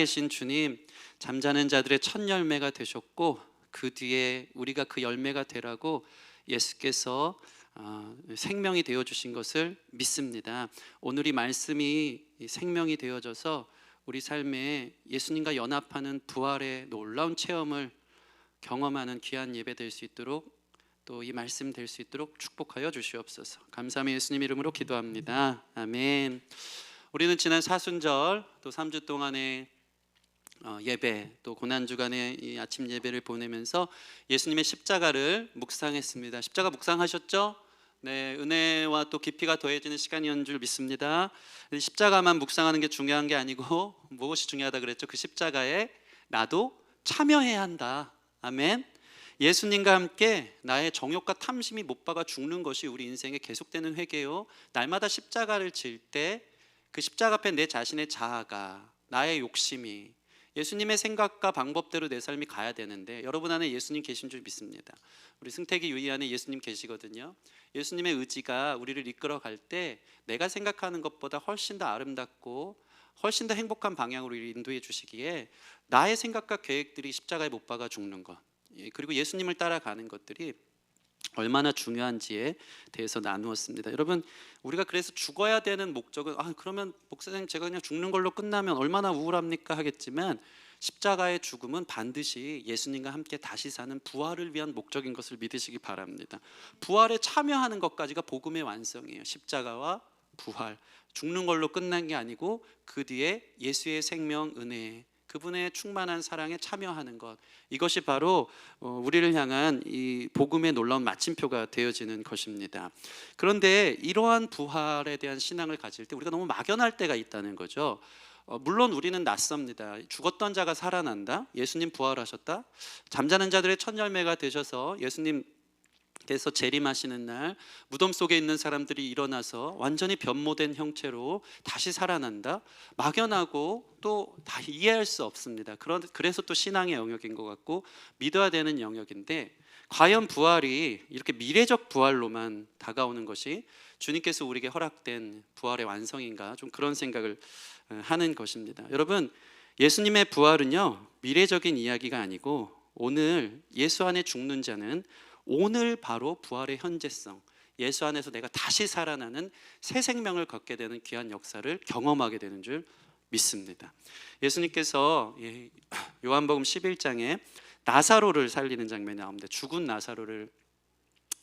계신 주님, 잠자는 자들의 첫 열매가 되셨고 그 뒤에 우리가 그 열매가 되라고 예수께서 생명이 되어 주신 것을 믿습니다. 오늘 이 말씀이 생명이 되어져서 우리 삶에 예수님과 연합하는 부활의 놀라운 체험을 경험하는 귀한 예배 될 수 있도록, 또 이 말씀 될 수 있도록 축복하여 주시옵소서. 감사함의 예수님 이름으로 기도합니다. 아멘. 우리는 지난 사순절 또 3주 동안의 예배, 또 고난주간의 이 아침 예배를 보내면서 예수님의 십자가를 묵상했습니다. 십자가 묵상하셨죠? 네, 은혜와 또 깊이가 더해지는 시간이었는 줄 믿습니다. 십자가만 묵상하는 게 중요한 게 아니고 무엇이 중요하다 그랬죠? 그 십자가에 나도 참여해야 한다. 아멘. 예수님과 함께 나의 정욕과 탐심이 못 박아 죽는 것이 우리 인생에 계속되는 회개요. 날마다 십자가를 질 때 그 십자가 앞에 내 자신의 자아가, 나의 욕심이 예수님의 생각과 방법대로 내 삶이 가야 되는데, 여러분 안에 예수님 계신 줄 믿습니다. 우리 승택이 유이 안에 예수님 계시거든요. 예수님의 의지가 우리를 이끌어갈 때 내가 생각하는 것보다 훨씬 더 아름답고 훨씬 더 행복한 방향으로 인도해 주시기에 나의 생각과 계획들이 십자가에 못 박아 죽는 것, 그리고 예수님을 따라가는 것들이 얼마나 중요한지에 대해서 나누었습니다. 여러분, 우리가 그래서 죽어야 되는 목적은 그러면 목사님 제가 그냥 죽는 걸로 끝나면 얼마나 우울합니까 하겠지만, 십자가의 죽음은 반드시 예수님과 함께 다시 사는 부활을 위한 목적인 것을 믿으시기 바랍니다. 부활에 참여하는 것까지가 복음의 완성이에요. 십자가와 부활, 죽는 걸로 끝난 게 아니고 그 뒤에 예수의 생명, 은혜, 그분의 충만한 사랑에 참여하는 것, 이것이 바로 우리를 향한 이 복음의 놀라운 마침표가 되어지는 것입니다. 그런데 이러한 부활에 대한 신앙을 가질 때 우리가 너무 막연할 때가 있다는 거죠. 물론 우리는 낯섭니다. 죽었던 자가 살아난다, 예수님 부활하셨다, 잠자는 자들의 첫 열매가 되셔서 예수님 께서 재림하시는 날 무덤 속에 있는 사람들이 일어나서 완전히 변모된 형체로 다시 살아난다, 막연하고 또 다 이해할 수 없습니다. 그래서 또 신앙의 영역인 것 같고 믿어야 되는 영역인데, 과연 부활이 이렇게 미래적 부활로만 다가오는 것이 주님께서 우리에게 허락된 부활의 완성인가, 좀 그런 생각을 하는 것입니다. 여러분, 예수님의 부활은요 미래적인 이야기가 아니고 오늘 예수 안에 죽는 자는 오늘 바로 부활의 현재성, 예수 안에서 내가 다시 살아나는 새 생명을 갖게 되는 귀한 역사를 경험하게 되는 줄 믿습니다. 예수님께서 요한복음 11장에 나사로를 살리는 장면이 나옵니다. 죽은 나사로를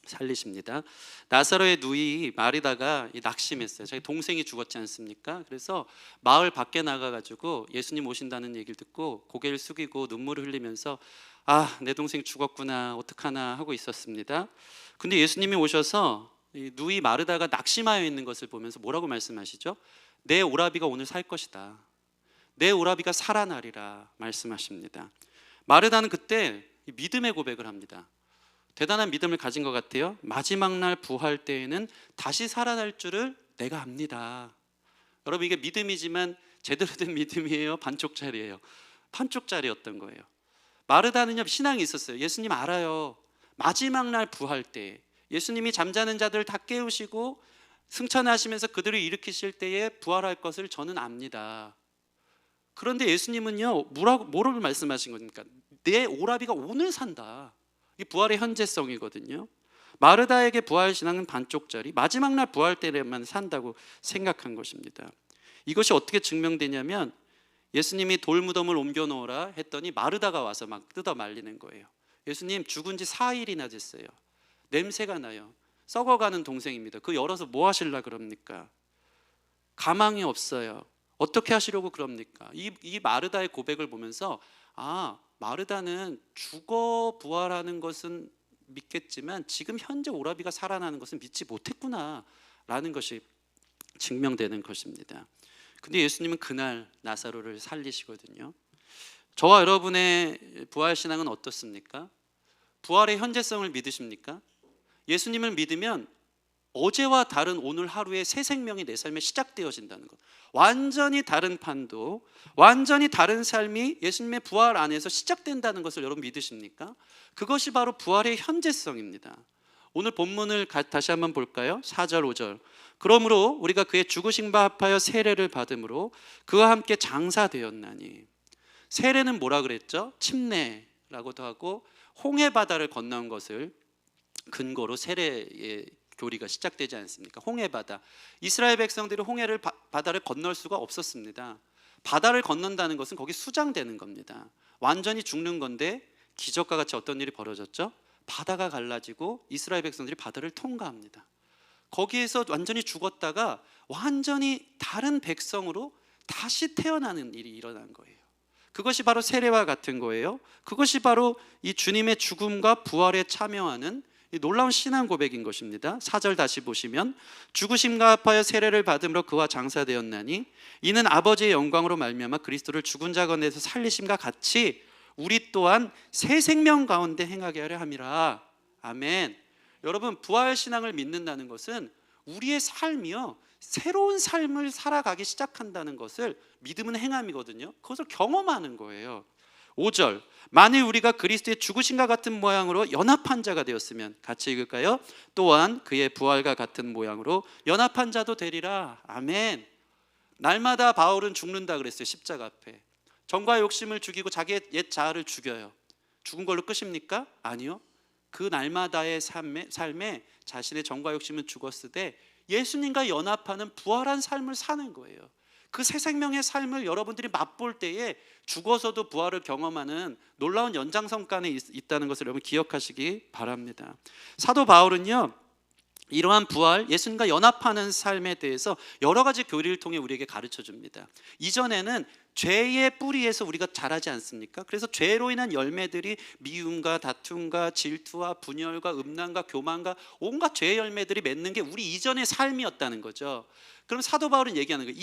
살리십니다. 나사로의 누이 마리다가 낙심했어요. 자기 동생이 죽었지 않습니까? 그래서 마을 밖에 나가가지고 예수님 오신다는 얘기를 듣고 고개를 숙이고 눈물을 흘리면서 내 동생 죽었구나, 어떡하나 하고 있었습니다. 근데 예수님이 오셔서 이 누이 마르다가 낙심하여 있는 것을 보면서 뭐라고 말씀하시죠? 내 오라비가 오늘 살 것이다, 내 오라비가 살아나리라 말씀하십니다. 마르다는 그때 믿음의 고백을 합니다. 대단한 믿음을 가진 것 같아요. 마지막 날 부활 때에는 다시 살아날 줄을 내가 압니다. 여러분, 이게 믿음이지만 제대로 된 믿음이에요, 반쪽짜리예요? 반쪽짜리였던 거예요. 마르다는요 신앙이 있었어요. 예수님 알아요. 마지막 날 부활 때 예수님이 잠자는 자들 다 깨우시고 승천하시면서 그들을 일으키실 때에 부활할 것을 저는 압니다. 그런데 예수님은요 뭐라고 말씀하신 겁니까? 내 오라비가 오늘 산다. 이 부활의 현재성이거든요. 마르다에게 부활 신앙은 반쪽짜리, 마지막 날 부활 때에만 산다고 생각한 것입니다. 이것이 어떻게 증명되냐면, 예수님이 돌무덤을 옮겨 놓으라 했더니 마르다가 와서 막 뜯어 말리는 거예요. 예수님 죽은 지 4일이나 됐어요. 냄새가 나요. 썩어가는 동생입니다. 그거 열어서 뭐 하실라 그럽니까? 가망이 없어요. 어떻게 하시려고 그럽니까? 이 마르다의 고백을 보면서 마르다는 죽어 부활하는 것은 믿겠지만 지금 현재 오라비가 살아나는 것은 믿지 못했구나 라는 것이 증명되는 것입니다. 근데 예수님은 그날 나사로를 살리시거든요. 저와 여러분의 부활신앙은 어떻습니까? 부활의 현재성을 믿으십니까? 예수님을 믿으면 어제와 다른 오늘 하루의 새 생명이 내 삶에 시작되어진다는 것, 완전히 다른 판도, 완전히 다른 삶이 예수님의 부활 안에서 시작된다는 것을 여러분 믿으십니까? 그것이 바로 부활의 현재성입니다. 오늘 본문을 다시 한번 볼까요? 4절 5절. 그러므로 우리가 그의 죽으심 바 합하여 세례를 받음으로 그와 함께 장사되었나니. 세례는 뭐라 그랬죠? 침례라고도 하고 홍해 바다를 건넌 것을 근거로 세례의 교리가 시작되지 않습니까? 홍해 바다. 이스라엘 백성들이 홍해를 바다를 건널 수가 없었습니다. 바다를 건넌다는 것은 거기 수장되는 겁니다. 완전히 죽는 건데 기적과 같이 어떤 일이 벌어졌죠? 바다가 갈라지고 이스라엘 백성들이 바다를 통과합니다. 거기에서 완전히 죽었다가 완전히 다른 백성으로 다시 태어나는 일이 일어난 거예요. 그것이 바로 세례와 같은 거예요. 그것이 바로 이 주님의 죽음과 부활에 참여하는 이 놀라운 신앙 고백인 것입니다. 4절 다시 보시면 죽으심과 합하여 세례를 받음으로 그와 장사되었나니 이는 아버지의 영광으로 말미암아 그리스도를 죽은 자 가운데서 살리심과 같이 우리 또한 새 생명 가운데 행하게 하려 함이라. 아멘. 여러분, 부활 신앙을 믿는다는 것은 우리의 삶이요 새로운 삶을 살아가기 시작한다는 것을 믿음은 행함이거든요. 그것을 경험하는 거예요. 5절 만일 우리가 그리스도의 죽으심과 같은 모양으로 연합한 자가 되었으면, 같이 읽을까요? 또한 그의 부활과 같은 모양으로 연합한 자도 되리라. 아멘. 날마다 바울은 죽는다 그랬어요. 십자가 앞에 정과 욕심을 죽이고 자기의 옛 자아를 죽여요. 죽은 걸로 끝입니까? 아니요. 그 날마다의 삶에 자신의 정과 욕심은 죽었으되 예수님과 연합하는 부활한 삶을 사는 거예요. 그 새 생명의 삶을 여러분들이 맛볼 때에 죽어서도 부활을 경험하는 놀라운 연장선간에 있다는 것을 여러분 기억하시기 바랍니다. 사도 바울은요 이러한 부활, 예수님과 연합하는 삶에 대해서 여러 가지 교리를 통해 우리에게 가르쳐 줍니다. 이전에는 죄의 뿌리에서 우리가 자라지 않습니까? 그래서 죄로 인한 열매들이 미움과 다툼과 질투와 분열과 음란과 교만과 온갖 죄의 열매들이 맺는 게 우리 이전의 삶이었다는 거죠. 그럼 사도 바울은 얘기하는 거예요.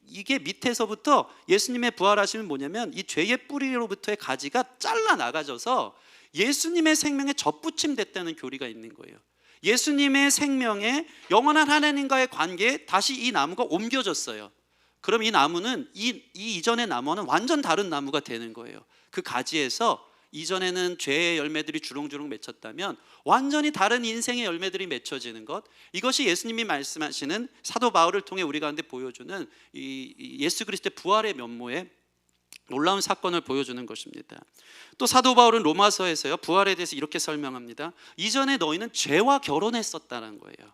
이게 밑에서부터 예수님의 부활하심은 뭐냐면 이 죄의 뿌리로부터의 가지가 잘라 나가져서 예수님의 생명에 접붙임됐다는 교리가 있는 거예요. 예수님의 생명에 영원한 하나님과의 관계에 다시 이 나무가 옮겨졌어요. 그럼 이 나무는 이전의 나무는 완전 다른 나무가 되는 거예요. 그 가지에서 이전에는 죄의 열매들이 주렁주렁 맺혔다면 완전히 다른 인생의 열매들이 맺혀지는 것, 이것이 예수님이 말씀하시는 사도 바울을 통해 우리 가운데 보여주는 이 예수 그리스도의 부활의 면모에 놀라운 사건을 보여주는 것입니다. 또 사도 바울은 로마서에서요 부활에 대해서 이렇게 설명합니다. 이전에 너희는 죄와 결혼했었다는 거예요.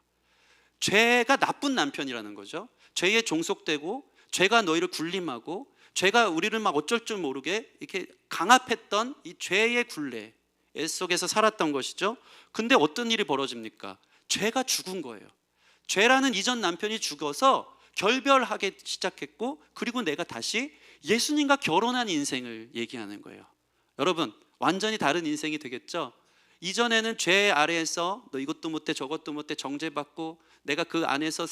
죄가 나쁜 남편이라는 거죠. 죄에 종속되고 죄가 너희를 굴림하고 죄가 우리를 막 어쩔 줄 모르게 이렇게 강압했던 이 죄의 굴레 속에서 살았던 것이죠. 근데 어떤 일이 벌어집니까? 죄가 죽은 거예요. 죄라는 이전 남편이 죽어서 결별하기 시작했고, 그리고 내가 다시 예수님과 결혼한 인생을 얘기하는 거예요. 여러분, 완전히 다른 인생이 되겠죠? 이전에는 죄 아래에서 너 이것도 못해 저것도 못해 정죄받고 내가 그 안에서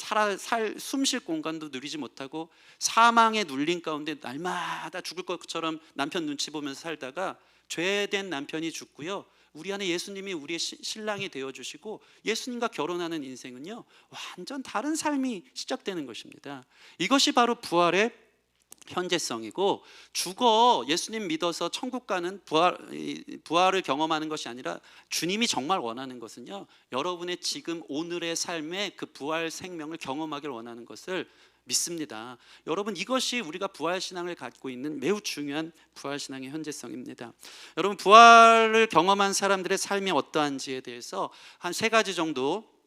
숨 쉴 공간도 누리지 못하고 사망의 눌림 가운데 날마다 죽을 것처럼 남편 눈치 보면서 살다가 죄된 남편이 죽고요, 우리 안에 예수님이 우리의 신랑이 되어주시고 예수님과 결혼하는 인생은요 완전 다른 삶이 시작되는 것입니다. 이것이 바로 부활의 현재성이고, 죽어 예수님 믿어서 천국 가는 부활을 경험하는 것이 아니라 주님이 정말 원하는 것은요 여러분의 지금 오늘의 삶의 그 부활 생명을 경험하길 원하는 것을 믿습니다. 여러분, 이것이 우리가 부활신앙을 갖고 있는 매우 중요한 부활신앙의 현재성입니다. 여러분, 부활을 경험한 사람들의 삶이 어떠한지에 대해서 한 3가지 정도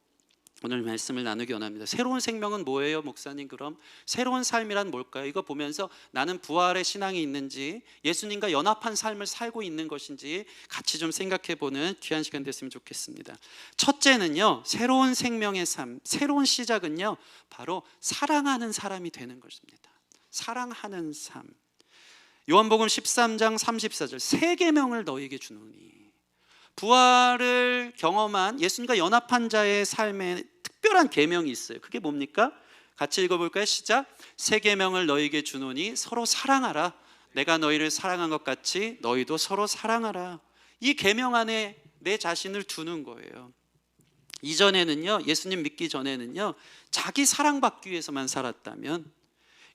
오늘 말씀을 나누기 원합니다. 새로운 생명은 뭐예요, 목사님? 그럼 새로운 삶이란 뭘까요? 이거 보면서 나는 부활의 신앙이 있는지, 예수님과 연합한 삶을 살고 있는 것인지 같이 좀 생각해보는 귀한 시간 됐으면 좋겠습니다. 첫째는요, 새로운 생명의 삶, 새로운 시작은요 바로 사랑하는 사람이 되는 것입니다. 사랑하는 삶. 요한복음 13장 34절 새 계명을 너희에게 주노니, 부활을 경험한 예수님과 연합한 자의 삶에 특별한 계명이 있어요. 그게 뭡니까? 같이 읽어볼까요? 시작. 새 계명을 너희에게 주노니 서로 사랑하라. 내가 너희를 사랑한 것 같이 너희도 서로 사랑하라. 이 계명 안에 내 자신을 두는 거예요. 이전에는요, 예수님 믿기 전에는요 자기 사랑받기 위해서만 살았다면,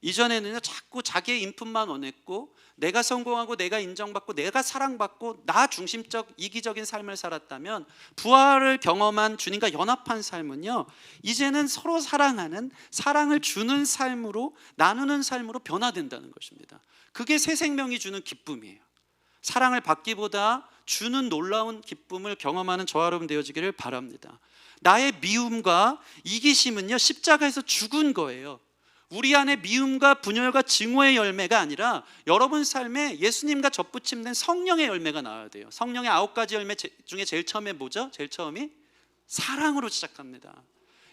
이전에는요 자꾸 자기의 인풋만 원했고, 내가 성공하고 내가 인정받고 내가 사랑받고 나 중심적 이기적인 삶을 살았다면, 부활을 경험한 주님과 연합한 삶은요 이제는 서로 사랑하는, 사랑을 주는 삶으로, 나누는 삶으로 변화된다는 것입니다. 그게 새 생명이 주는 기쁨이에요. 사랑을 받기보다 주는 놀라운 기쁨을 경험하는 저와 여러분 되어지기를 바랍니다. 나의 미움과 이기심은요 십자가에서 죽은 거예요. 우리 안에 미움과 분열과 증오의 열매가 아니라 여러분 삶에 예수님과 접붙임된 성령의 열매가 나와야 돼요. 성령의 9가지 열매 중에 제일 처음에 뭐죠? 제일 처음이 사랑으로 시작합니다.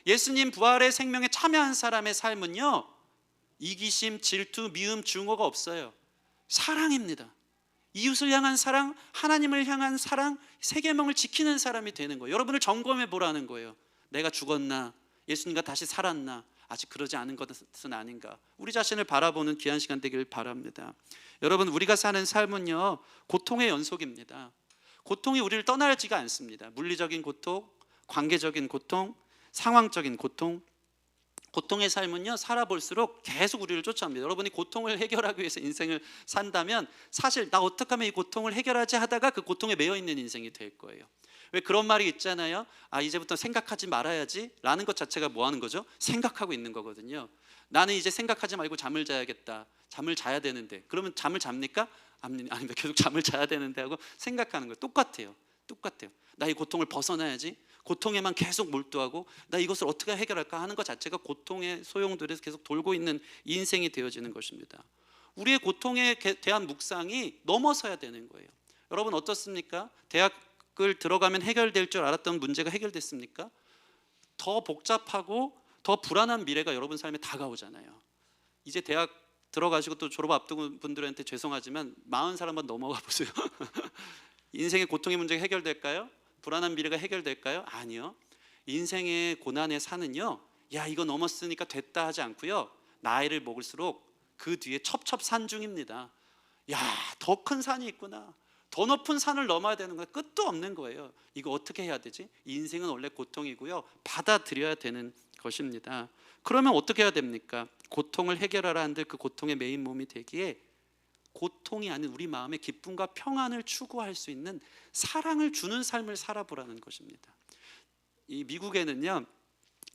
예수님 부활의 생명에 참여한 사람의 삶은요 이기심, 질투, 미움, 증오가 없어요. 사랑입니다. 이웃을 향한 사랑, 하나님을 향한 사랑, 세 계명을 지키는 사람이 되는 거예요. 여러분을 점검해 보라는 거예요. 내가 죽었나? 예수님과 다시 살았나? 아직 그러지 않은 것은 아닌가? 우리 자신을 바라보는 귀한 시간 되기를 바랍니다. 여러분, 우리가 사는 삶은요 고통의 연속입니다. 고통이 우리를 떠나지가 않습니다. 물리적인 고통, 관계적인 고통, 상황적인 고통. 고통의 삶은요 살아볼수록 계속 우리를 쫓아옵니다. 여러분이 고통을 해결하기 위해서 인생을 산다면 사실 나 어떻게 하면 이 고통을 해결하지 하다가 그 고통에 매여 있는 인생이 될 거예요. 왜 그런 말이 있잖아요. 이제부터 생각하지 말아야지 라는 것 자체가 뭐 하는 거죠? 생각하고 있는 거거든요. 나는 이제 생각하지 말고 잠을 자야겠다. 잠을 자야 되는데, 그러면 잠을 잡니까? 아닙니다. 계속 잠을 자야 되는데 하고 생각하는 거예요. 똑같아요. 나 이 고통을 벗어나야지. 고통에만 계속 몰두하고 나 이것을 어떻게 해결할까 하는 것 자체가 고통의 소용돌이에서 계속 돌고 있는 인생이 되어지는 것입니다. 우리의 고통에 대한 묵상이 넘어서야 되는 거예요. 여러분 어떻습니까? 대학을 들어가면 해결될 줄 알았던 문제가 해결됐습니까? 더 복잡하고 더 불안한 미래가 여러분 삶에 다가오잖아요. 이제 대학 들어가시고 또 졸업 앞두고 분들한테 죄송하지만 40살 한번 넘어가 보세요. 인생의 고통의 문제가 해결될까요? 불안한 미래가 해결될까요? 아니요. 인생의 고난의 산은요 야 이거 넘었으니까 됐다 하지 않고요, 나이를 먹을수록 그 뒤에 첩첩산중입니다. 야 더 큰 산이 있구나, 더 높은 산을 넘어야 되는 거야. 끝도 없는 거예요. 이거 어떻게 해야 되지? 인생은 원래 고통이고요 받아들여야 되는 것입니다. 그러면 어떻게 해야 됩니까? 고통을 해결하라 한들 그 고통의 메인 몸이 되기에 고통이 아닌 우리 마음의 기쁨과 평안을 추구할 수 있는 사랑을 주는 삶을 살아보라는 것입니다. 이 미국에는요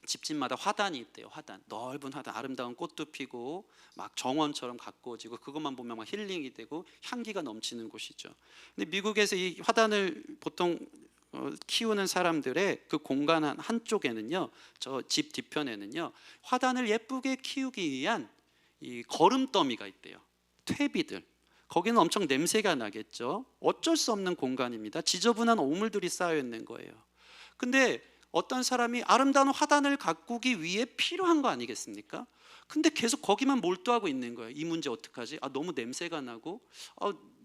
집집마다 화단이 있대요. 화단, 넓은 화단, 아름다운 꽃도 피고 막 정원처럼 가꾸어지고 그것만 보면 막 힐링이 되고 향기가 넘치는 곳이죠. 근데 미국에서 이 화단을 보통 키우는 사람들의 그 공간 한쪽에는요, 저 집 뒤편에는요 화단을 예쁘게 키우기 위한 이 거름더미가 있대요. 퇴비들. 거기는 엄청 냄새가 나겠죠. 어쩔 수 없는 공간입니다. 지저분한 오물들이 쌓여 있는 거예요. 근데 어떤 사람이 아름다운 화단을 가꾸기 위해 필요한 거 아니겠습니까? 근데 계속 거기만 몰두하고 있는 거예요. 이 문제 어떡하지? 너무 냄새가 나고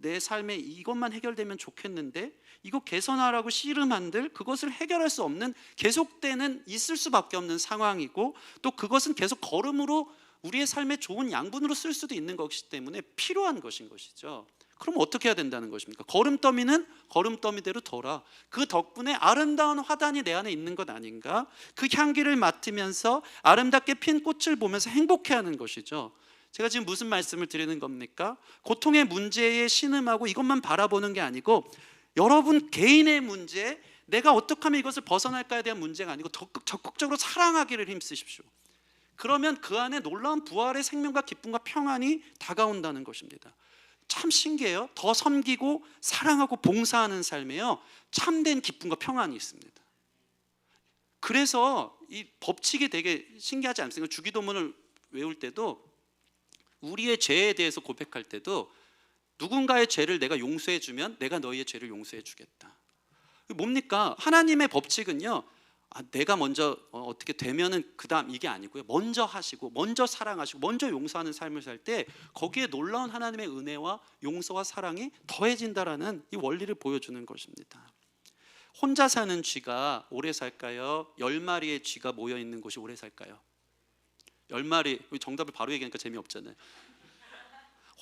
내 삶에 이것만 해결되면 좋겠는데, 이거 개선하라고 씨름한들 그것을 해결할 수 없는, 계속되는, 있을 수밖에 없는 상황이고, 또 그것은 계속 걸음으로 우리의 삶의 좋은 양분으로 쓸 수도 있는 것이기 때문에 필요한 것인 것이죠. 그럼 어떻게 해야 된다는 것입니까? 거름더미는 거름더미대로 둬라. 그 덕분에 아름다운 화단이 내 안에 있는 것 아닌가? 그 향기를 맡으면서 아름답게 핀 꽃을 보면서 행복해하는 것이죠. 제가 지금 무슨 말씀을 드리는 겁니까? 고통의 문제에 신음하고 이것만 바라보는 게 아니고, 여러분 개인의 문제, 내가 어떻게 하면 이것을 벗어날까에 대한 문제가 아니고 적극적으로 사랑하기를 힘쓰십시오. 그러면 그 안에 놀라운 부활의 생명과 기쁨과 평안이 다가온다는 것입니다. 참 신기해요. 더 섬기고 사랑하고 봉사하는 삶에요 참된 기쁨과 평안이 있습니다. 그래서 이 법칙이 되게 신기하지 않습니까? 주기도문을 외울 때도, 우리의 죄에 대해서 고백할 때도, 누군가의 죄를 내가 용서해 주면 내가 너희의 죄를 용서해 주겠다. 뭡니까? 하나님의 법칙은요 내가 먼저 어떻게 되면은 그 다음 이게 아니고요, 먼저 하시고 먼저 사랑하시고 먼저 용서하는 삶을 살 때 거기에 놀라운 하나님의 은혜와 용서와 사랑이 더해진다라는 이 원리를 보여주는 것입니다. 혼자 사는 쥐가 오래 살까요? 10마리의 쥐가 모여 있는 곳이 오래 살까요? 10마리, 정답을 바로 얘기하니까 재미없잖아요.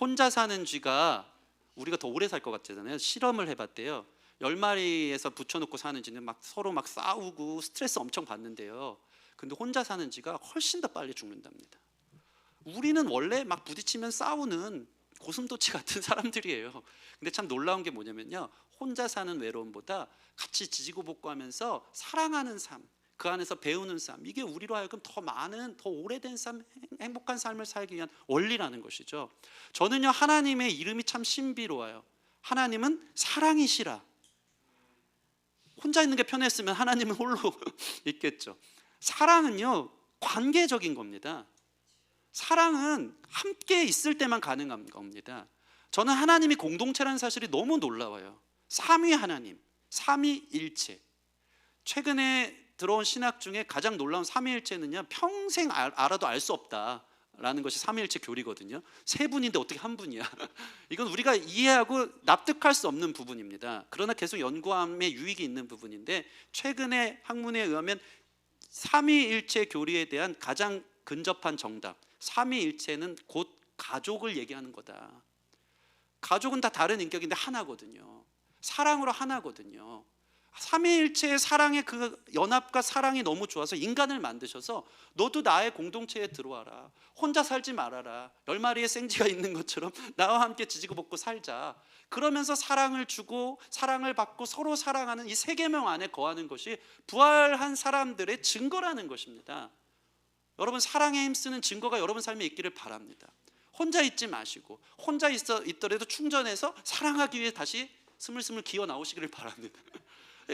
혼자 사는 쥐가 우리가 더 오래 살 것 같잖아요. 실험을 해봤대요. 10마리에서 붙여놓고 사는 쥐는 막 서로 막 싸우고 스트레스 엄청 받는데요, 근데 혼자 사는 쥐가 훨씬 더 빨리 죽는답니다. 우리는 원래 막 부딪히면 싸우는 고슴도치 같은 사람들이에요. 근데 참 놀라운 게 뭐냐면요, 혼자 사는 외로움보다 같이 지지고 볶고 하면서 사랑하는 삶, 그 안에서 배우는 삶, 이게 우리로 하여금 더 많은, 더 오래된 삶, 행복한 삶을 살기 위한 원리라는 것이죠. 저는요, 하나님의 이름이 참 신비로워요. 하나님은 사랑이시라. 혼자 있는 게 편했으면 하나님은 홀로 있겠죠. 사랑은요, 관계적인 겁니다. 사랑은 함께 있을 때만 가능한 겁니다. 저는 하나님이 공동체라는 사실이 너무 놀라워요. 삼위 하나님, 삼위일체. 최근에 들어온 신학 중에 가장 놀라운 삼위일체는요, 평생 알아도 알 수 없다라는 것이 삼위일체 교리거든요. 세 분인데 어떻게 한 분이야? 이건 우리가 이해하고 납득할 수 없는 부분입니다. 그러나 계속 연구함에 유익이 있는 부분인데, 최근에 학문에 의하면 삼위일체 교리에 대한 가장 근접한 정답, 삼위일체는 곧 가족을 얘기하는 거다. 가족은 다 다른 인격인데 하나거든요. 사랑으로 하나거든요. 삼위일체의 사랑의 그 연합과 사랑이 너무 좋아서 인간을 만드셔서 너도 나의 공동체에 들어와라, 혼자 살지 말아라, 10마리의 생쥐가 있는 것처럼 나와 함께 지지고 볶고 살자. 그러면서 사랑을 주고 사랑을 받고 서로 사랑하는 이 세 계명 안에 거하는 것이 부활한 사람들의 증거라는 것입니다. 여러분, 사랑에 힘쓰는 증거가 여러분 삶에 있기를 바랍니다. 혼자 있지 마시고, 혼자 있더라도 충전해서 사랑하기 위해 다시 스물스물 기어 나오시기를 바랍니다.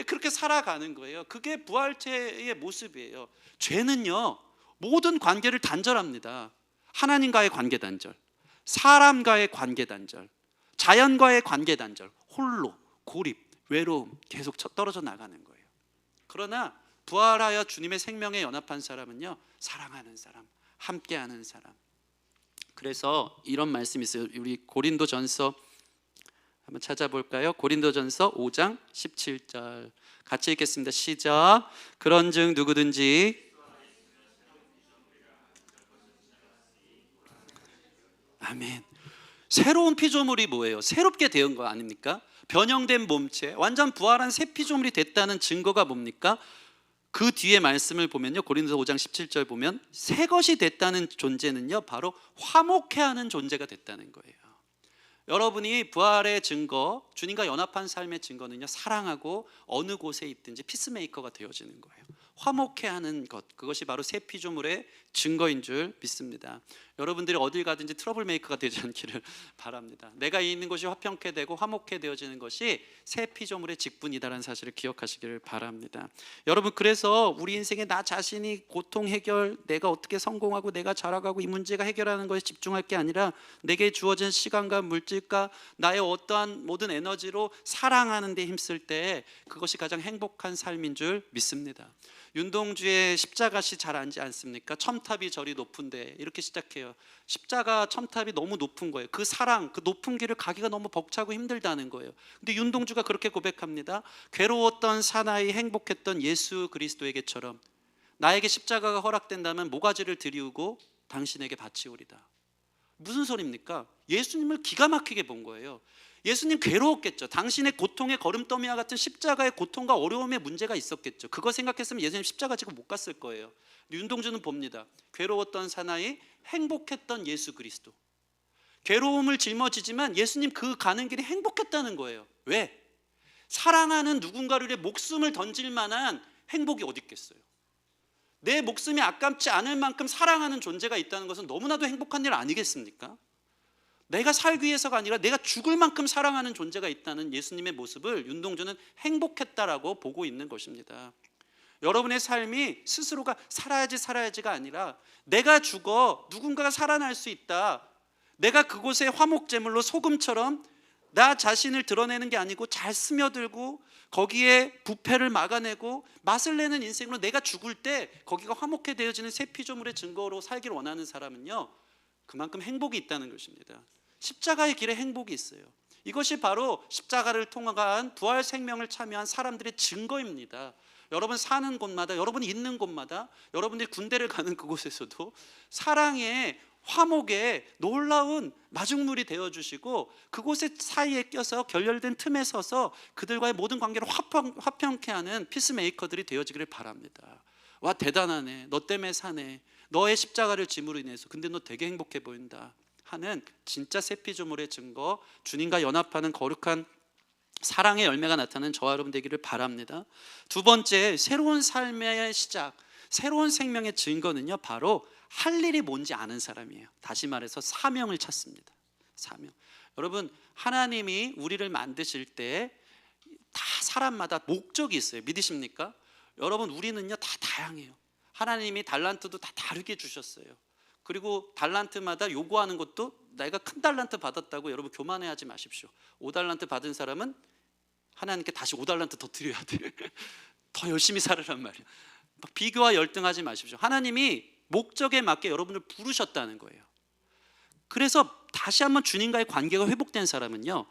그렇게 살아가는 거예요. 그게 부활체의 모습이에요. 죄는요, 모든 관계를 단절합니다. 하나님과의 관계 단절, 사람과의 관계 단절, 자연과의 관계 단절, 홀로, 고립, 외로움, 계속 떨어져 나가는 거예요. 그러나 부활하여 주님의 생명에 연합한 사람은요, 사랑하는 사람, 함께하는 사람. 그래서 이런 말씀이 있어요. 우리 고린도전서 한번 찾아볼까요? 고린도전서 5장 17절 같이 읽겠습니다. 시작. 그런즉 누구든지, 아멘. 새로운 피조물이 뭐예요? 새롭게 되은 거 아닙니까? 변형된 몸체, 완전 부활한 새 피조물이 됐다는 증거가 뭡니까? 그 뒤에 말씀을 보면요, 고린도서 5장 17절 보면 새 것이 됐다는 존재는요, 바로 화목해 하는 존재가 됐다는 거예요. 여러분이 부활의 증거, 주님과 연합한 삶의 증거는요, 사랑하고 어느 곳에 있든지 피스메이커가 되어지는 거예요. 화목해 하는 것, 그것이 바로 새 피조물의 증거인 줄 믿습니다. 여러분들이 어딜 가든지 트러블 메이커가 되지 않기를 바랍니다. 내가 있는 곳이 화평케 되고 화목해 되어지는 것이 새 피조물의 직분이다라는 사실을 기억하시기를 바랍니다. 여러분, 그래서 우리 인생에 나 자신이 고통 해결, 내가 어떻게 성공하고 내가 자라가고 이 문제가 해결하는 것에 집중할 게 아니라 내게 주어진 시간과 물질과 나의 어떠한 모든 에너지로 사랑하는 데 힘쓸 때 그것이 가장 행복한 삶인 줄 믿습니다. 윤동주의 십자가시 잘 알지 않습니까? 첨탑이 저리 높은데, 이렇게 시작해요. 십자가 첨탑이 너무 높은 거예요. 그 사랑, 그 높은 길을 가기가 너무 벅차고 힘들다는 거예요. 근데 윤동주가 그렇게 고백합니다. 괴로웠던 사나이 행복했던 예수 그리스도에게처럼 나에게 십자가가 허락된다면 모가지를 들이우고 당신에게 바치오리다. 무슨 소리입니까? 예수님을 기가 막히게 본 거예요. 예수님 괴로웠겠죠. 당신의 고통의 걸음더미와 같은 십자가의 고통과 어려움의 문제가 있었겠죠. 그거 생각했으면 예수님 십자가 지고 못 갔을 거예요. 윤동주는 봅니다. 괴로웠던 사나이, 행복했던 예수 그리스도. 괴로움을 짊어지지만 예수님 그 가는 길이 행복했다는 거예요. 왜? 사랑하는 누군가를 위해 목숨을 던질 만한 행복이 어디 있겠어요? 내 목숨이 아깝지 않을 만큼 사랑하는 존재가 있다는 것은 너무나도 행복한 일 아니겠습니까? 내가 살기 위해서가 아니라 내가 죽을 만큼 사랑하는 존재가 있다는 예수님의 모습을 윤동주는 행복했다라고 보고 있는 것입니다. 여러분의 삶이 스스로가 살아야지가 아니라 내가 죽어 누군가가 살아날 수 있다, 내가 그곳에 화목제물로 소금처럼 나 자신을 드러내는 게 아니고 잘 스며들고 거기에 부패를 막아내고 맛을 내는 인생으로 내가 죽을 때 거기가 화목해 되어지는 새 피조물의 증거로 살기를 원하는 사람은요, 그만큼 행복이 있다는 것입니다. 십자가의 길에 행복이 있어요. 이것이 바로 십자가를 통한 부활 생명을 참여한 사람들의 증거입니다. 여러분 사는 곳마다, 여러분이 있는 곳마다, 여러분들이 군대를 가는 그곳에서도 사랑의 화목의 놀라운 마중물이 되어주시고 그곳의 사이에 껴서 결렬된 틈에 서서 그들과의 모든 관계를 화평케 하는 피스메이커들이 되어지기를 바랍니다. 와, 대단하네, 너 때문에 사네, 너의 십자가를 짐으로 인해서. 근데 너 되게 행복해 보인다 하는 진짜 세피조물의 증거, 주님과 연합하는 거룩한 사랑의 열매가 나타나는 저와 여러분 되기를 바랍니다. 두 번째, 새로운 삶의 시작, 새로운 생명의 증거는요, 바로 할 일이 뭔지 아는 사람이에요. 다시 말해서 사명을 찾습니다. 사명. 여러분, 하나님이 우리를 만드실 때 다 사람마다 목적이 있어요. 믿으십니까? 여러분, 우리는요 다 다양해요. 하나님이 달란트도 다 다르게 주셨어요. 그리고 달란트마다 요구하는 것도, 내가 큰 달란트 받았다고 여러분 교만해하지 마십시오. 5달란트 받은 사람은 하나님께 다시 5달란트 더 드려야 돼. 더 열심히 살으란 말이에요. 비교와 열등하지 마십시오. 하나님이 목적에 맞게 여러분을 부르셨다는 거예요. 그래서 다시 한번 주님과의 관계가 회복된 사람은요,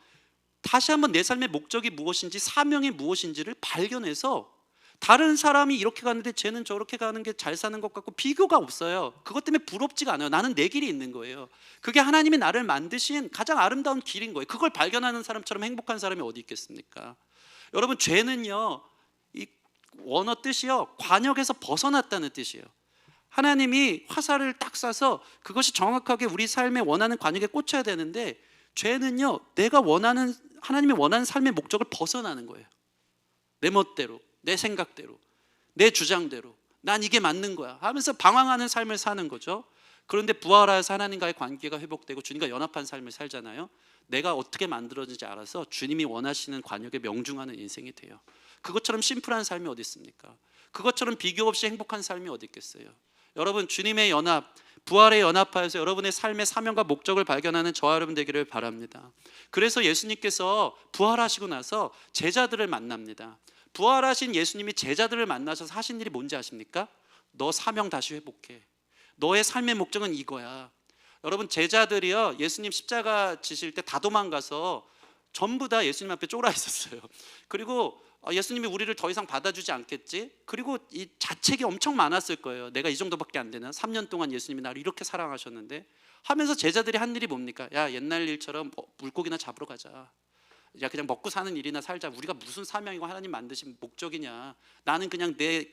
다시 한번 내 삶의 목적이 무엇인지, 사명이 무엇인지를 발견해서 다른 사람이 이렇게 가는데 쟤는 저렇게 가는 게 잘 사는 것 같고 비교가 없어요. 그것 때문에 부럽지가 않아요. 나는 내 길이 있는 거예요. 그게 하나님이 나를 만드신 가장 아름다운 길인 거예요. 그걸 발견하는 사람처럼 행복한 사람이 어디 있겠습니까? 여러분, 죄는요, 이 원어 뜻이요, 관역에서 벗어났다는 뜻이에요. 하나님이 화살을 딱 쏴서 그것이 정확하게 우리 삶에 원하는 관역에 꽂혀야 되는데, 죄는요, 내가 원하는, 하나님이 원하는 삶의 목적을 벗어나는 거예요. 내 멋대로, 내 생각대로, 내 주장대로, 난 이게 맞는 거야 하면서 방황하는 삶을 사는 거죠. 그런데 부활하여서 하나님과의 관계가 회복되고 주님과 연합한 삶을 살잖아요. 내가 어떻게 만들어진지 알아서 주님이 원하시는 관역에 명중하는 인생이 돼요. 그것처럼 심플한 삶이 어디 있습니까? 그것처럼 비교 없이 행복한 삶이 어디 있겠어요? 여러분, 주님의 연합, 부활의 연합하여서 여러분의 삶의 사명과 목적을 발견하는 저와 여러분 되기를 바랍니다. 그래서 예수님께서 부활하시고 나서 제자들을 만납니다. 부활하신 예수님이 제자들을 만나셔서 하신 일이 뭔지 아십니까? 너 사명 다시 회복해. 너의 삶의 목적은 이거야. 여러분, 제자들이요, 예수님 십자가 지실 때 다 도망가서 전부 다 예수님 앞에 쫄아 있었어요. 그리고 예수님이 우리를 더 이상 받아주지 않겠지? 그리고 이 자책이 엄청 많았을 거예요. 내가 이 정도밖에 안 되나? 3년 동안 예수님이 나를 이렇게 사랑하셨는데 하면서 제자들이 한 일이 뭡니까? 야, 옛날 일처럼 물고기나 잡으러 가자. 야, 그냥 먹고 사는 일이나 살자. 우리가 무슨 사명이고 하나님 만드신 목적이냐. 나는 그냥 내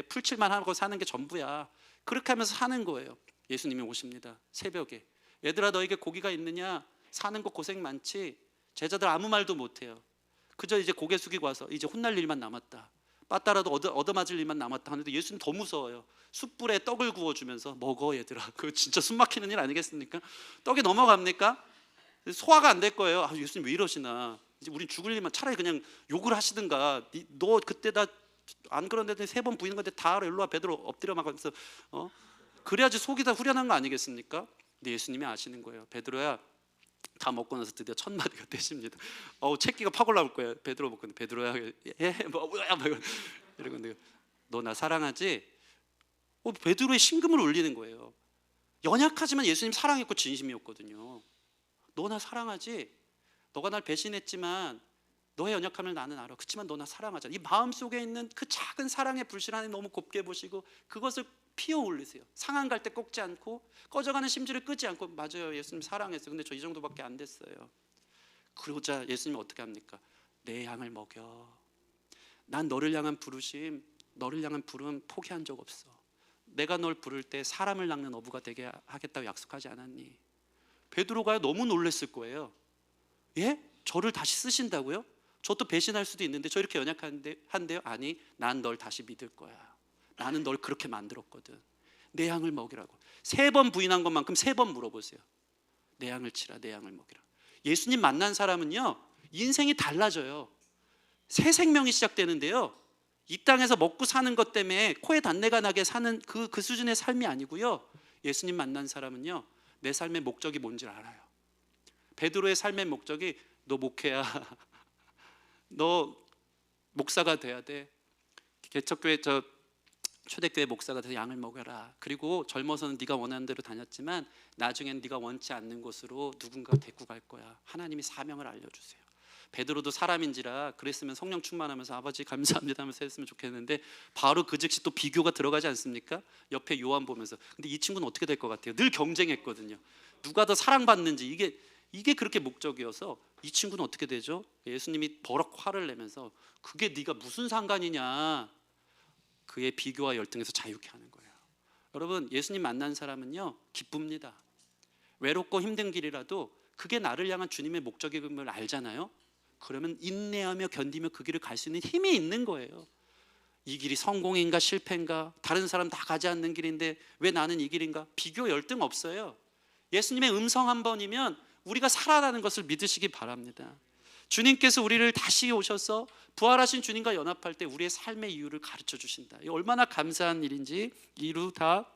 풀칠만 하고 사는 게 전부야. 그렇게 하면서 사는 거예요. 예수님이 오십니다. 새벽에. 얘들아, 너에게 고기가 있느냐? 사는 거 고생 많지? 제자들 아무 말도 못해요. 그저 이제 고개 숙이고 와서 이제 혼날 일만 남았다. 빠따라도 얻어맞을 일만 남았다 하는데 예수님 더 무서워요. 숯불에 떡을 구워주면서 먹어 얘들아. 그거 진짜 숨 막히는 일 아니겠습니까? 떡이 넘어갑니까? 소화가 안 될 거예요. 아, 예수님 왜 이러시나? 이제 우린 죽을 일만, 차라리 그냥 욕을 하시든가. 너 그때 다 안 그런데 3번 부인는 건데 다 알아. 일로 와. 베드로 엎드려 막으면서 그래야지 속이 다 후련한 거 아니겠습니까? 근데 예수님이 아시는 거예요. 베드로야, 다 먹고 나서 드디어 첫 마디가 되십니다. 채기가 팍 올라올 거예요. 베드로 먹고, 베드로야, 뭐야, 이러고, 너 나 사랑하지? 베드로의 심금을 울리는 거예요. 연약하지만 예수님 사랑했고 진심이었거든요. 너 나 사랑하지? 너가 날 배신했지만 너의 연약함을 나는 알아. 그렇지만 너 나 사랑하잖아. 이 마음속에 있는 그 작은 사랑의 불실 하나님 너무 곱게 보시고 그것을 피어 올리세요. 상한 갈 때 꺾지 않고 꺼져가는 심지를 끄지 않고, 맞아요, 예수님 사랑했어요. 근데 저 이 정도밖에 안 됐어요. 그러자 예수님이 어떻게 합니까? 내 양을 먹여. 난 너를 향한 부르심, 너를 향한 부름 포기한 적 없어. 내가 널 부를 때 사람을 낚는 어부가 되게 하겠다고 약속하지 않았니? 베드로가 너무 놀랐을 거예요. 예? 저를 다시 쓰신다고요? 저도 배신할 수도 있는데 저 이렇게 연약한데요? 아니, 난 널 다시 믿을 거야. 나는 널 그렇게 만들었거든. 내 양을 먹이라고. 3번 부인한 것만큼 3번 물어보세요. 내 양을 치라, 내 양을 먹이라. 예수님 만난 사람은요, 인생이 달라져요. 새 생명이 시작되는데요, 이 땅에서 먹고 사는 것 때문에 코에 단내가 나게 사는 그 수준의 삶이 아니고요, 예수님 만난 사람은요, 내 삶의 목적이 뭔지를 알아요. 베드로의 삶의 목적이 너 목회야. 너 목사가 돼야 돼. 개척교회 초대교회 목사가 돼서 양을 먹여라. 그리고 젊어서는 네가 원하는 대로 다녔지만 나중엔 네가 원치 않는 곳으로 누군가 데리고 갈 거야. 하나님이 사명을 알려주세요. 베드로도 사람인지라 그랬으면 성령 충만하면서 아버지 감사합니다 하면서 했으면 좋겠는데 바로 그 즉시 또 비교가 들어가지 않습니까? 옆에 요한 보면서, 근데 이 친구는 어떻게 될 것 같아요? 늘 경쟁했거든요. 누가 더 사랑받는지. 이게 그렇게 목적이어서 이 친구는 어떻게 되죠? 예수님이 버럭 화를 내면서 그게 네가 무슨 상관이냐, 그의 비교와 열등에서 자유케 하는 거예요. 여러분, 예수님 만난 사람은요 기쁩니다. 외롭고 힘든 길이라도 그게 나를 향한 주님의 목적임을 알잖아요. 그러면 인내하며 견디며 그 길을 갈 수 있는 힘이 있는 거예요. 이 길이 성공인가 실패인가, 다른 사람 다 가지 않는 길인데 왜 나는 이 길인가, 비교 열등 없어요. 예수님의 음성 한 번이면 우리가 살아나는 것을 믿으시기 바랍니다. 주님께서 우리를 다시 오셔서 부활하신 주님과 연합할 때 우리의 삶의 이유를 가르쳐 주신다. 이 얼마나 감사한 일인지 이루 다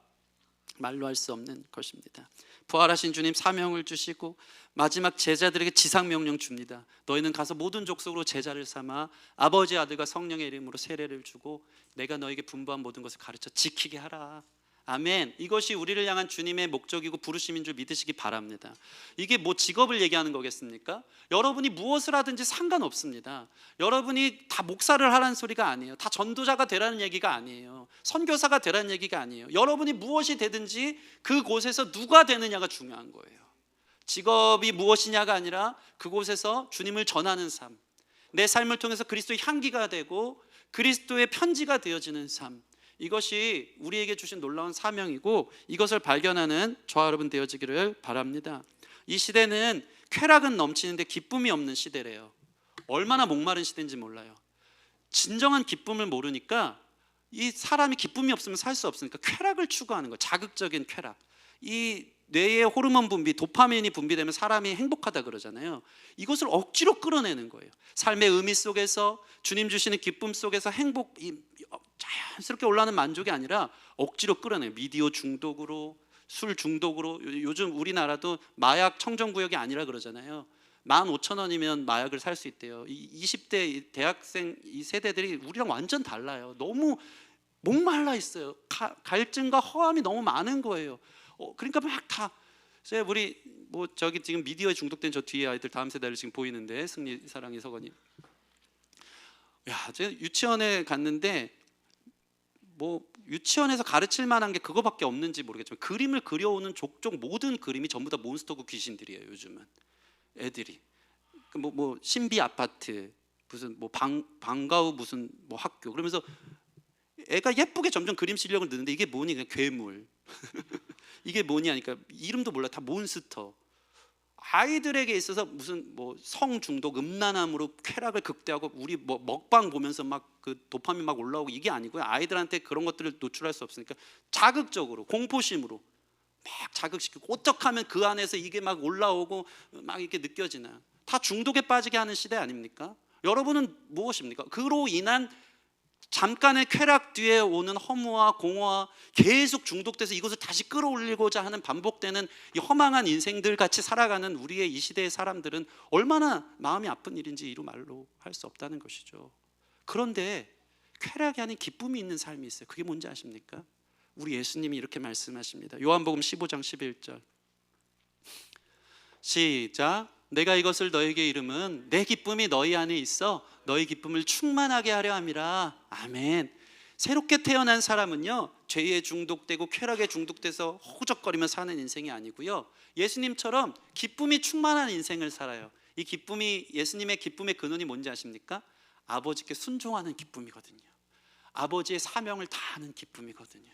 말로 할 수 없는 것입니다. 부활하신 주님 사명을 주시고 마지막 제자들에게 지상명령 줍니다. 너희는 가서 모든 족속으로 제자를 삼아 아버지, 아들과 성령의 이름으로 세례를 주고 내가 너에게 분부한 모든 것을 가르쳐 지키게 하라. 아멘. 이것이 우리를 향한 주님의 목적이고 부르심인 줄 믿으시기 바랍니다. 이게 뭐 직업을 얘기하는 거겠습니까? 여러분이 무엇을 하든지 상관없습니다. 여러분이 다 목사를 하라는 소리가 아니에요. 다 전도자가 되라는 얘기가 아니에요. 선교사가 되라는 얘기가 아니에요. 여러분이 무엇이 되든지 그곳에서 누가 되느냐가 중요한 거예요. 직업이 무엇이냐가 아니라 그곳에서 주님을 전하는 삶, 내 삶을 통해서 그리스도의 향기가 되고 그리스도의 편지가 되어지는 삶, 이것이 우리에게 주신 놀라운 사명이고 이것을 발견하는 저와 여러분 되어지기를 바랍니다. 이 시대는 쾌락은 넘치는데 기쁨이 없는 시대래요. 얼마나 목마른 시대인지 몰라요. 진정한 기쁨을 모르니까 이 사람이 기쁨이 없으면 살 수 없으니까 쾌락을 추구하는 거예요. 자극적인 쾌락. 이 뇌의 호르몬 분비, 도파민이 분비되면 사람이 행복하다 그러잖아요. 이것을 억지로 끌어내는 거예요. 삶의 의미 속에서 주님 주시는 기쁨 속에서 행복이 자연스럽게 올라오는 만족이 아니라 억지로 끌어내요. 미디어 중독으로, 술 중독으로. 요즘 우리나라도 마약 청정구역이 아니라 그러잖아요. 15,000원이면 마약을 살 수 있대요. 20대 대학생 이 세대들이 우리랑 완전 달라요. 너무 목말라 있어요. 갈증과 허함이 너무 많은 거예요. 그러니까 막 다 우리 뭐 저기 지금 미디어에 중독된 저 뒤에 아이들 다음 세대를 지금 보이는데, 승리, 사랑이, 서건이. 야, 제가 유치원에 갔는데 뭐 유치원에서 가르칠 만한 게 그거밖에 없는지 모르겠지만 그림을 그려오는 족족 모든 그림이 전부 다 몬스터고 귀신들이에요. 요즘은 애들이 뭐 신비 아파트, 무슨 뭐 방과후 무슨 뭐 학교, 그러면서 애가 예쁘게 점점 그림 실력을 느는데 이게 뭐니? 그냥 괴물. 이게 뭐니 하니까 이름도 몰라. 다 몬스터. 아이들에게 있어서 무슨 뭐 성중독, 음란함으로 쾌락을 극대화하고 우리 뭐 먹방 보면서 막 그 도파민 막 올라오고 이게 아니고요. 아이들한테 그런 것들을 노출할 수 없으니까 자극적으로, 공포심으로 막 자극시키고 어떡하면 그 안에서 이게 막 올라오고 막 이렇게 느껴지나. 다 중독에 빠지게 하는 시대 아닙니까? 여러분은 무엇입니까? 그로 인한 잠깐의 쾌락 뒤에 오는 허무와 공허와 계속 중독돼서 이것을 다시 끌어올리고자 하는 반복되는 이 허망한 인생들 같이 살아가는 우리의 이 시대의 사람들은 얼마나 마음이 아픈 일인지 이루 말로 할 수 없다는 것이죠. 그런데 쾌락이 아닌 기쁨이 있는 삶이 있어요. 그게 뭔지 아십니까? 우리 예수님이 이렇게 말씀하십니다. 요한복음 15장 11절 시작. 내가 이것을 너에게 이름은 내 기쁨이 너희 안에 있어 너희 기쁨을 충만하게 하려 함이라. 아멘. 새롭게 태어난 사람은요 죄에 중독되고 쾌락에 중독돼서 허우적거리며 사는 인생이 아니고요, 예수님처럼 기쁨이 충만한 인생을 살아요. 이 기쁨이, 예수님의 기쁨의 근원이 뭔지 아십니까? 아버지께 순종하는 기쁨이거든요. 아버지의 사명을 다하는 기쁨이거든요.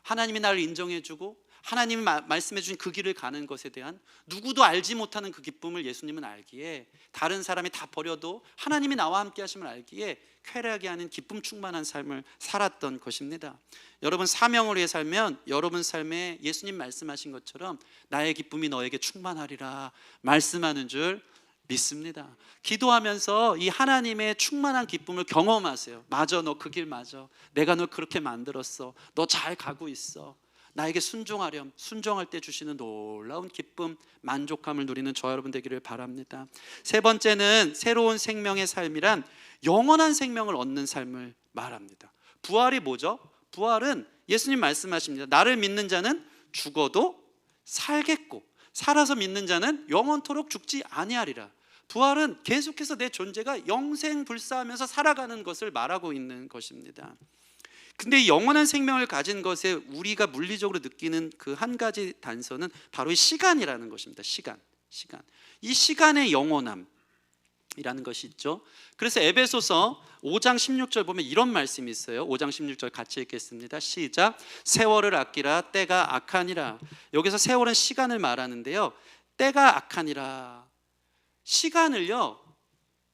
하나님이 나를 인정해주고 하나님이 말씀해 주신 그 길을 가는 것에 대한 누구도 알지 못하는 그 기쁨을 예수님은 알기에, 다른 사람이 다 버려도 하나님이 나와 함께 하심을 알기에 쾌락이 아닌 기쁨 충만한 삶을 살았던 것입니다. 여러분, 사명을 위해 살면 여러분 삶에 예수님 말씀하신 것처럼 나의 기쁨이 너에게 충만하리라 말씀하는 줄 믿습니다. 기도하면서 이 하나님의 충만한 기쁨을 경험하세요. 맞아, 너 그 길 맞아. 내가 널 그렇게 만들었어. 너 잘 가고 있어. 나에게 순종하렴. 순종할 때 주시는 놀라운 기쁨, 만족함을 누리는 저와 여러분 되기를 바랍니다. 세 번째는 새로운 생명의 삶이란 영원한 생명을 얻는 삶을 말합니다. 부활이 뭐죠? 부활은 예수님 말씀하십니다. 나를 믿는 자는 죽어도 살겠고 살아서 믿는 자는 영원토록 죽지 아니하리라. 부활은 계속해서 내 존재가 영생불사하면서 살아가는 것을 말하고 있는 것입니다. 근데 이 영원한 생명을 가진 것에 우리가 물리적으로 느끼는 그 한 가지 단서는 바로 이 시간이라는 것입니다. 시간. 이 시간의 영원함. 이라는 것이 있죠. 그래서 에베소서 5장 16절 보면 이런 말씀이 있어요. 5장 16절 같이 읽겠습니다. 시작. 세월을 아끼라 때가 악하니라. 여기서 세월은 시간을 말하는데요, 때가 악하니라. 시간을요,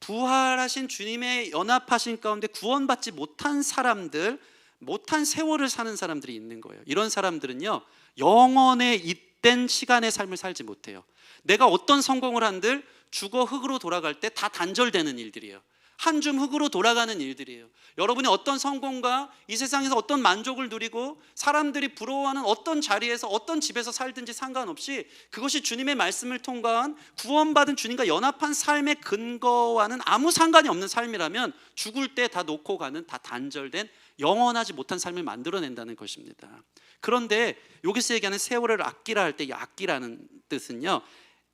부활하신 주님의 연합하신 가운데 구원받지 못한 사람들, 못한 세월을 사는 사람들이 있는 거예요. 이런 사람들은요, 영원에 잇된 시간의 삶을 살지 못해요. 내가 어떤 성공을 한들 죽어 흙으로 돌아갈 때 다 단절되는 일들이에요. 한 줌 흙으로 돌아가는 일들이에요. 여러분이 어떤 성공과 이 세상에서 어떤 만족을 누리고 사람들이 부러워하는 어떤 자리에서 어떤 집에서 살든지 상관없이 그것이 주님의 말씀을 통과한 구원받은 주님과 연합한 삶의 근거와는 아무 상관이 없는 삶이라면 죽을 때 다 놓고 가는, 다 단절된 영원하지 못한 삶을 만들어낸다는 것입니다. 그런데 여기서 얘기하는 세월을 아끼라 할 때 이 아끼라는 뜻은요,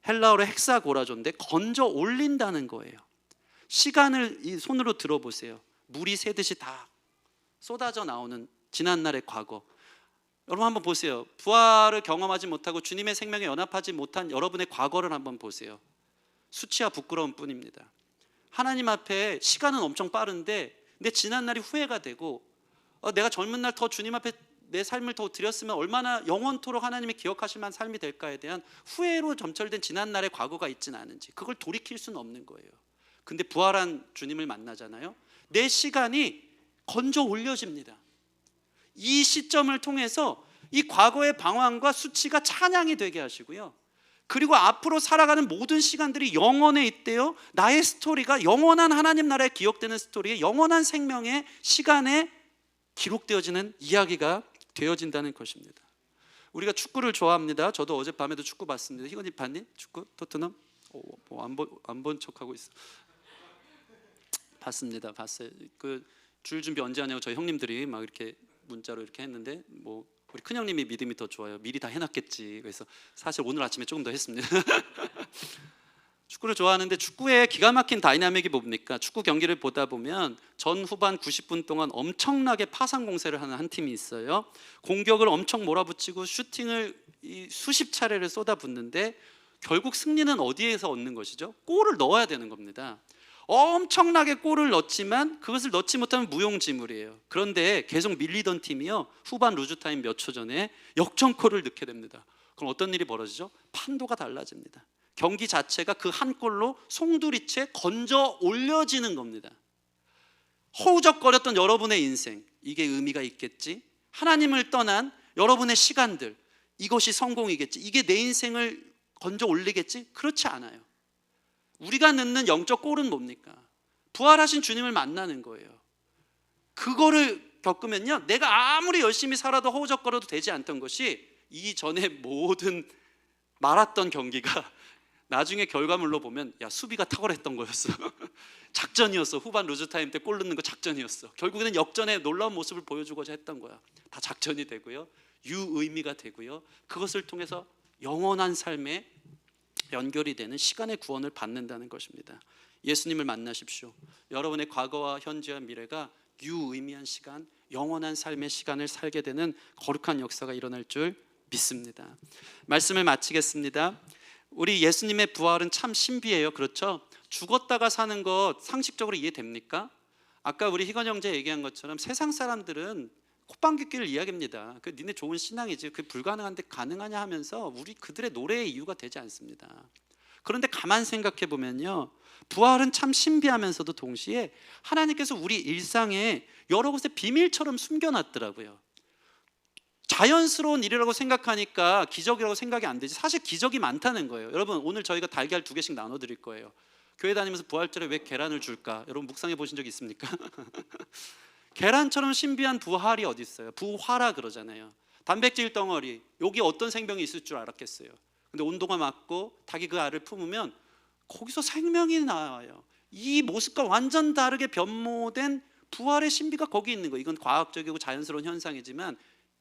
헬라어로 헥사고라조인데 건져 올린다는 거예요. 시간을 이 손으로 들어보세요. 물이 새듯이 다 쏟아져 나오는 지난날의 과거. 여러분 한번 보세요. 부활을 경험하지 못하고 주님의 생명에 연합하지 못한 여러분의 과거를 한번 보세요. 수치와 부끄러움 뿐입니다. 하나님 앞에 시간은 엄청 빠른데 내 지난날이 후회가 되고, 내가 젊은 날 더 주님 앞에 내 삶을 더 드렸으면 얼마나 영원토록 하나님이 기억하실 만한 삶이 될까에 대한 후회로 점철된 지난날의 과거가 있지는 않은지, 그걸 돌이킬 수는 없는 거예요. 근데 부활한 주님을 만나잖아요. 내 시간이 건져 올려집니다. 이 시점을 통해서 이 과거의 방황과 수치가 찬양이 되게 하시고요, 그리고 앞으로 살아가는 모든 시간들이 영원에 있대요. 나의 스토리가 영원한 하나님 나라에 기억되는 스토리에, 영원한 생명의 시간에 기록되어지는 이야기가 되어진다는 것입니다. 우리가 축구를 좋아합니다. 저도 어젯밤에도 축구 봤습니다. 희건이 봤니? 축구? 토트넘? 안 본 척하고 있어. 봤습니다. 봤어요. 그 줄 준비 언제 하냐고 저희 형님들이 막 이렇게 문자로 이렇게 했는데, 뭐 우리 큰 형님이 믿음이 더 좋아요. 미리 다 해놨겠지. 그래서 사실 오늘 아침에 조금 더 했습니다. 축구를 좋아하는데 축구의 기가 막힌 다이나믹이 뭡니까? 축구 경기를 보다 보면 전 후반 90분 동안 엄청나게 파상 공세를 하는 한 팀이 있어요. 공격을 엄청 몰아붙이고 슈팅을 수십 차례를 쏟아붓는데 결국 승리는 어디에서 얻는 것이죠? 골을 넣어야 되는 겁니다. 엄청나게 골을 넣지만 그것을 넣지 못하면 무용지물이에요. 그런데 계속 밀리던 팀이요, 후반 루즈타임 몇 초 전에 역전골을 넣게 됩니다. 그럼 어떤 일이 벌어지죠? 판도가 달라집니다. 경기 자체가 그 한 골로 송두리째 건져 올려지는 겁니다. 허우적거렸던 여러분의 인생, 이게 의미가 있겠지? 하나님을 떠난 여러분의 시간들, 이것이 성공이겠지? 이게 내 인생을 건져 올리겠지? 그렇지 않아요. 우리가 넣는 영적 골은 뭡니까? 부활하신 주님을 만나는 거예요. 그거를 겪으면요, 내가 아무리 열심히 살아도 허우적거려도 되지 않던 것이 이전에 모든 말았던 경기가 나중에 결과물로 보면, 야, 수비가 탁월했던 거였어. 작전이었어. 후반 루즈타임 때 골 넣는 거 작전이었어. 결국에는 역전의 놀라운 모습을 보여주고자 했던 거야. 다 작전이 되고요, 유의미가 되고요, 그것을 통해서 영원한 삶에 연결이 되는 시간의 구원을 받는다는 것입니다. 예수님을 만나십시오. 여러분의 과거와 현재와 미래가 유의미한 시간, 영원한 삶의 시간을 살게 되는 거룩한 역사가 일어날 줄 믿습니다. 말씀을 마치겠습니다. 우리 예수님의 부활은 참 신비해요. 그렇죠? 죽었다가 사는 것 상식적으로 이해됩니까? 아까 우리 희건 형제 얘기한 것처럼 세상 사람들은 콧방귀끼를 이야기합니다. 그 니네 좋은 신앙이지, 그 불가능한데 가능하냐 하면서 우리 그들의 노래의 이유가 되지 않습니다. 그런데 가만 생각해 보면요, 부활은 참 신비하면서도 동시에 하나님께서 우리 일상에 여러 곳에 비밀처럼 숨겨놨더라고요. 자연스러운 일이라고 생각하니까 기적이라고 생각이 안 되지, 사실 기적이 많다는 거예요. 여러분, 오늘 저희가 달걀 2개씩 나눠 드릴 거예요. 교회 다니면서 부활절에 왜 계란을 줄까? 여러분 묵상해 보신 적 있습니까? 계란처럼 신비한 부활이 어디 있어요? 부화라 그러잖아요. 단백질 덩어리, 여기 어떤 생명이 있을 줄 알았겠어요? 근데 온도가 맞고 닭이 그 알을 품으면 거기서 생명이 나와요. 이 모습과 완전 다르게 변모된 부활의 신비가 거기 있는 거예요. 이건 과학적이고 자연스러운 현상이지만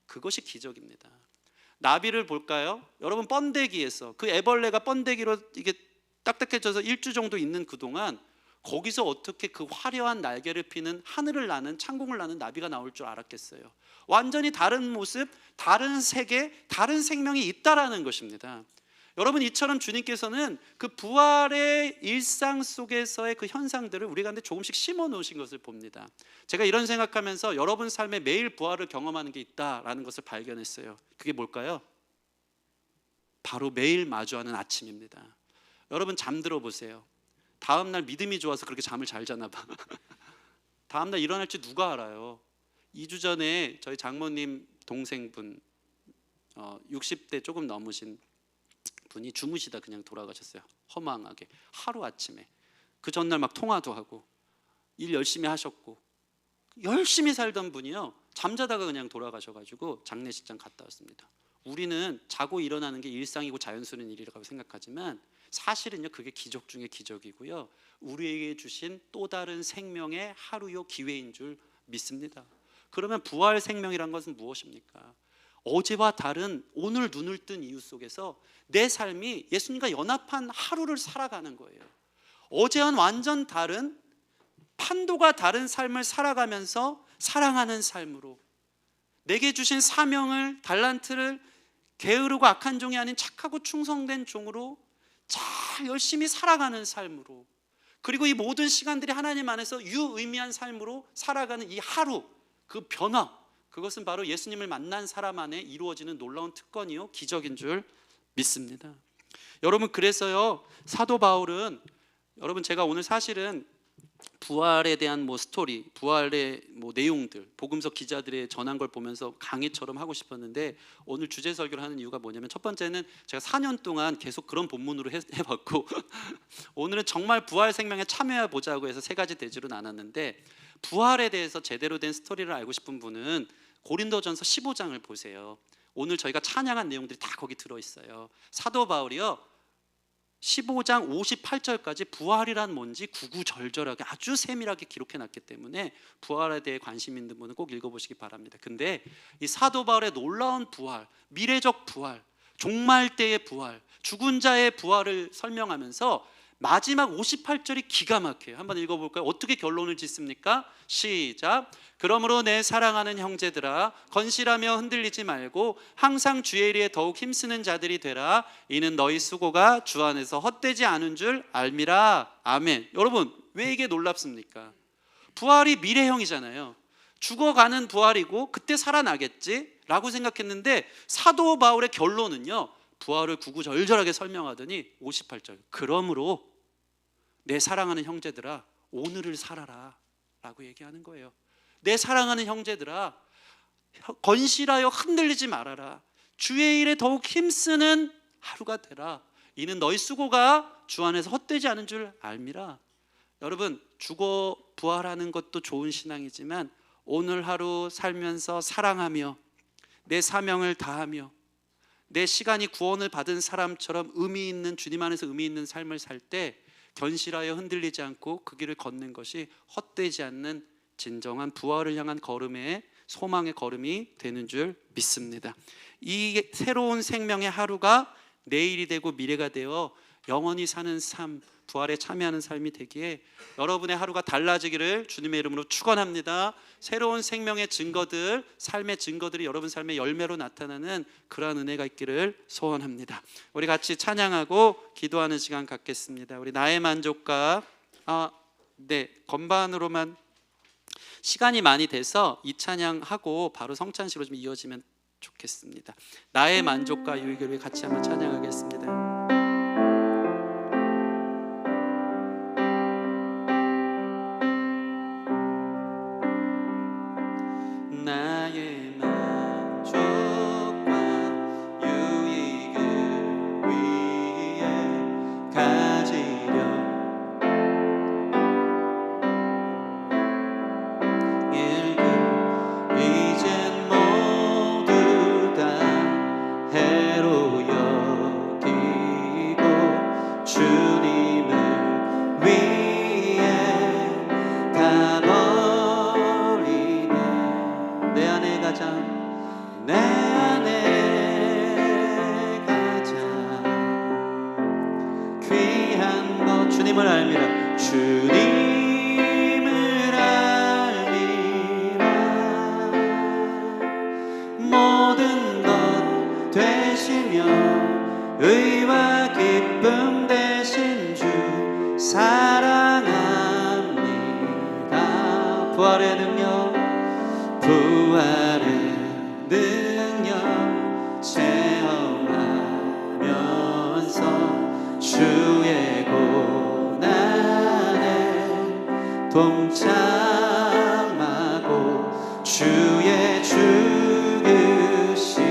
그것이 기적입니다. 나비를 볼까요? 여러분, 번데기에서 그 애벌레가 번데기로 이게 딱딱해져서 1주 정도 있는 그동안 거기서 어떻게 그 화려한 날개를 피는, 하늘을 나는, 창공을 나는 나비가 나올 줄 알았겠어요? 완전히 다른 모습, 다른 세계, 다른 생명이 있다라는 것입니다. 여러분, 이처럼 주님께서는 그 부활의 일상 속에서의 그 현상들을 우리 가운데 조금씩 심어 놓으신 것을 봅니다. 제가 이런 생각하면서 여러분 삶에 매일 부활을 경험하는 게 있다라는 것을 발견했어요. 그게 뭘까요? 바로 매일 마주하는 아침입니다. 여러분, 잠들어 보세요. 다음날 믿음이 좋아서 그렇게 잠을 잘 자나 봐. 다음날 일어날지 누가 알아요? 2주 전에 저희 장모님 동생분 60대 조금 넘으신 분이 주무시다 그냥 돌아가셨어요. 허망하게. 하루아침에. 그 전날 막 통화도 하고 일 열심히 하셨고 열심히 살던 분이요, 잠자다가 그냥 돌아가셔가지고 장례식장 갔다 왔습니다. 우리는 자고 일어나는 게 일상이고 자연스러운 일이라고 생각하지만 사실은요, 그게 기적 중에 기적이고요, 우리에게 주신 또 다른 생명의 하루요 기회인 줄 믿습니다. 그러면 부활 생명이란 것은 무엇입니까? 어제와 다른 오늘 눈을 뜬 이유 속에서 내 삶이 예수님과 연합한 하루를 살아가는 거예요. 어제와는 완전 다른, 판도가 다른 삶을 살아가면서 사랑하는 삶으로, 내게 주신 사명을, 달란트를 게으르고 악한 종이 아닌 착하고 충성된 종으로 잘 열심히 살아가는 삶으로, 그리고 이 모든 시간들이 하나님 안에서 유의미한 삶으로 살아가는 이 하루, 그 변화, 그것은 바로 예수님을 만난 사람 안에 이루어지는 놀라운 특권이요 기적인 줄 믿습니다. 여러분, 그래서요, 사도 바울은, 여러분, 제가 오늘 사실은 부활에 대한 스토리, 부활의 내용들, 복음서 기자들의 전한 걸 보면서 강의처럼 하고 싶었는데 오늘 주제 설교를 하는 이유가 뭐냐면, 첫 번째는 제가 4년 동안 계속 그런 본문으로 해봤고 오늘은 정말 부활 생명에 참여해 보자고 해서 3가지 대지로 나눴는데, 부활에 대해서 제대로 된 스토리를 알고 싶은 분은 고린도전서 15장을 보세요. 오늘 저희가 찬양한 내용들이 다 거기 들어있어요. 사도 바울이요, 15장 58절까지 부활이란 뭔지 구구절절하게 아주 세밀하게 기록해놨기 때문에 부활에 대해 관심 있는 분은 꼭 읽어보시기 바랍니다. 근데 이 사도 바울의 놀라운 부활, 미래적 부활, 종말 때의 부활, 죽은 자의 부활을 설명하면서 마지막 58절이 기가 막혀요. 한번 읽어볼까요? 어떻게 결론을 짓습니까? 시작. 그러므로 내 사랑하는 형제들아, 건실하며 흔들리지 말고 항상 주의 일에 더욱 힘쓰는 자들이 되라. 이는 너희 수고가 주 안에서 헛되지 않은 줄 알미라. 아멘. 여러분, 왜 이게 놀랍습니까? 부활이 미래형이잖아요. 죽어가는 부활이고 그때 살아나겠지 라고 생각했는데, 사도 바울의 결론은요, 부활을 구구절절하게 설명하더니 58절, 그러므로 내 사랑하는 형제들아 오늘을 살아라 라고 얘기하는 거예요. 내 사랑하는 형제들아, 건실하여 흔들리지 말아라. 주의 일에 더욱 힘쓰는 하루가 되라. 이는 너희 수고가 주 안에서 헛되지 않은 줄 알미라. 여러분, 죽어 부활하는 것도 좋은 신앙이지만 오늘 하루 살면서 사랑하며 내 사명을 다하며 내 시간이 구원을 받은 사람처럼 의미 있는, 주님 안에서 의미 있는 삶을 살 때 견실하여 흔들리지 않고 그 길을 걷는 것이 헛되지 않는 진정한 부활을 향한 걸음의 소망의 걸음이 되는 줄 믿습니다. 이 새로운 생명의 하루가 내일이 되고 미래가 되어 영원히 사는 삶, 부활에 참여하는 삶이 되기에 여러분의 하루가 달라지기를 주님의 이름으로 축원합니다. 새로운 생명의 증거들, 삶의 증거들이 여러분 삶의 열매로 나타나는 그러한 은혜가 있기를 소원합니다. 우리 같이 찬양하고 기도하는 시간 갖겠습니다. 우리 나의 만족과 건반으로만, 시간이 많이 돼서 이 찬양하고 바로 성찬식으로 좀 이어지면 좋겠습니다. 나의 만족과 유익을 위해 같이 한번 찬양하겠습니다. 나의 만족과 유익을 위해 가지려 일금 이젠 모두 다 해로 여기고 주님을 위해 다 내 안에 가장 귀한 것 주님을 알미라. 주님을 알미라. 모든 것 되시며 의와 사랑합니다. 부활의 능력, 부활의 능력 체험하면서 주의 고난에 동참하고 주의 죽으신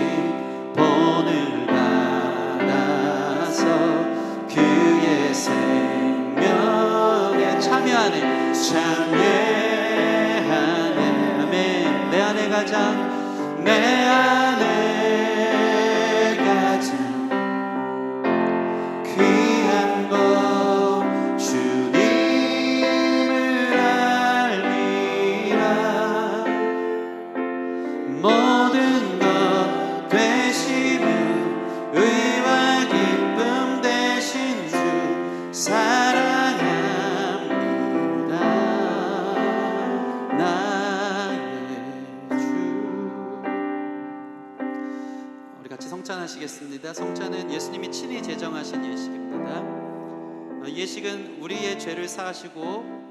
본을 받아서 그의 생명에 참여하네. 아멘. 내 안에 가장 귀한 것 주님을 알리라. 모든 것 되시는 의와 기쁨 되신 주 사랑합니다. 나의 주. 우리 같이 성찬하시겠습니다. 성찬은 예수님이 친히 제정하신 예식입니다. 예식은 우리의 죄를 사하시고